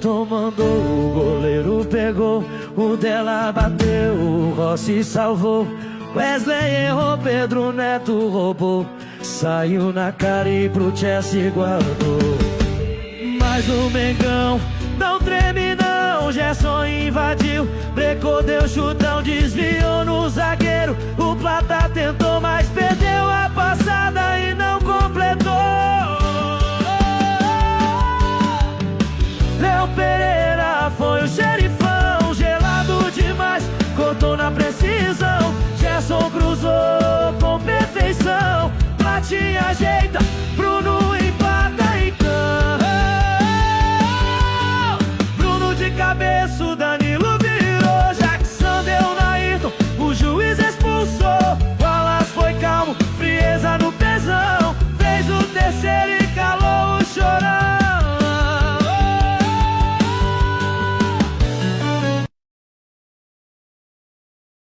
Everton mandou, o goleiro pegou, o dela bateu, o Rossi salvou. Wesley errou, Pedro Neto roubou, saiu na cara e pro Chelsea guardou. Mas o Mengão não treme não, Gerson invadiu, brecou, deu chutão, desviou no zagueiro. O Plata tentou, mas perdeu a passada e não completou. Léo Pereira foi o xerifão, gelado demais, cortou na precisão. Gerson cruzou com perfeição, Platinha ajeita, Bruno